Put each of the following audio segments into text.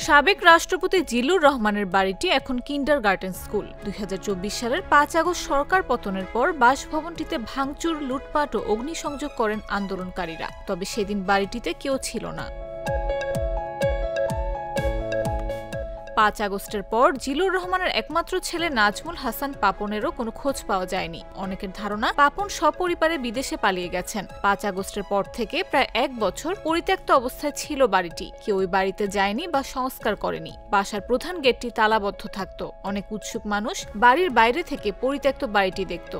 সাবেক রাষ্ট্রপতি জিল্লুর রহমানের বাড়িটি এখন কিন্ডারগার্টেন স্কুল। ২০২৪ সালের ৫ আগস্ট সরকার পতনের পর বাসভবনটিতে ভাঙচুর, লুটপাট ও অগ্নিসংযোগ করেন আন্দোলনকারীরা। তবে সেদিন বাড়িটিতে কেউ ছিল না। ৫ আগস্টের পর জিল্লুর রহমানের একমাত্র ছেলে নাজমুল হাসান পাপনেরও কোনো খোঁজ পাওয়া যায়নি। অনেকের ধারণা পাপন সপরিবারে বিদেশে পালিয়ে গেছেন। ৫ আগস্টের পর থেকে প্রায় ১ বছর পরিত্যক্ত অবস্থায় ছিল বাড়িটি। কেউ ওই বাড়িতে যায়নি বা সংস্কার করেনি। বাসার প্রধান গেটটি তালাবদ্ধ থাকত। অনেক উৎসুক মানুষ বাড়ির বাইরে থেকে পরিত্যক্ত বাড়িটি দেখত।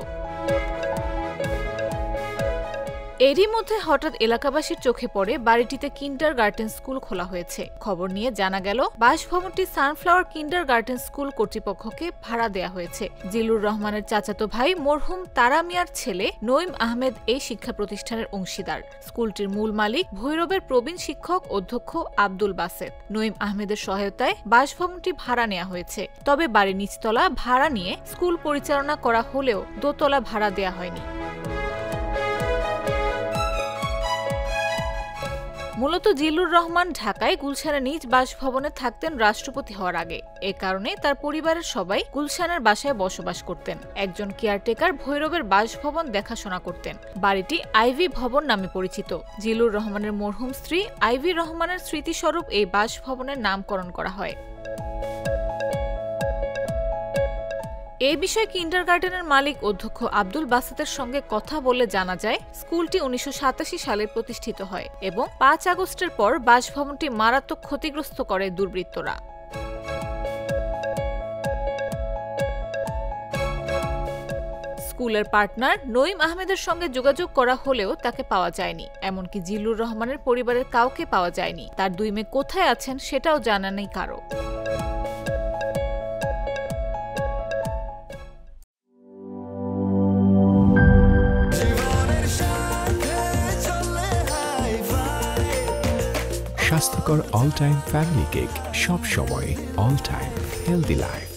এরই মধ্যে হঠাৎ এলাকাবাসীর চোখে পড়ে বাড়িটিতে কিন্ডারগার্টেন স্কুল খোলা হয়েছে। খবর নিয়ে জানা গেল বাসভবনটি সানফ্লাওয়ার কিন্ডারগার্টেন স্কুল কর্তৃপক্ষকে ভাড়া দেয়া হয়েছে। জিল্লুর রহমানের চাচাতো ভাই মরহুম তারা মিয়ার ছেলে নঈম আহমেদ এই শিক্ষা প্রতিষ্ঠানের অংশীদার। স্কুলটির মূল মালিক ভৈরবের প্রবীণ শিক্ষক অধ্যক্ষ আব্দুল বাসেত। নঈম আহমেদের সহায়তায় বাসভবনটি ভাড়া নেওয়া হয়েছে। তবে বাড়ির নিচতলা ভাড়া নিয়ে স্কুল পরিচালনা করা হলেও দোতলা ভাড়া দেয়া হয়নি। মূলত জিল্লুর রহমান ঢাকায় গুলশানের নিজ বাসভবনে থাকতেন রাষ্ট্রপতি হওয়ার আগে। এ কারণে তার পরিবারের সবাই গুলশানের বাসায় বসবাস করতেন। একজন কেয়ারটেকার ভৈরবের বাসভবন দেখাশোনা করতেন। বাড়িটি আইভি ভবন নামে পরিচিত। জিল্লুর রহমানের মরহুম স্ত্রী আইভি রহমানের স্মৃতিস্বরূপ এই বাসভবনের নামকরণ করা হয়। এই বিষয়ে কিন্ডারগার্টেনের মালিক অধ্যক্ষ আব্দুল বাসেতের সঙ্গে কথা বলে জানা যায়, স্কুলটি ১৯৮৭ সালে প্রতিষ্ঠিত হয় এবং ৫ আগস্টের পর বাসভবনটি মারাত্মক ক্ষতিগ্রস্ত করে দুর্বৃত্তরা। স্কুলের পার্টনার নঈম আহমেদের সঙ্গে যোগাযোগ করা হলেও তাকে পাওয়া যায়নি। এমনকি জিল্লুর রহমানের পরিবারের কাউকে পাওয়া যায়নি। তার ২ মেয়ে কোথায় আছেন সেটাও জানা নেই কারো। স্বাস্থ্যকর অল টাইম ফ্যামিলি কেক, সব সময় অল টাইম হেলদি লাইফ।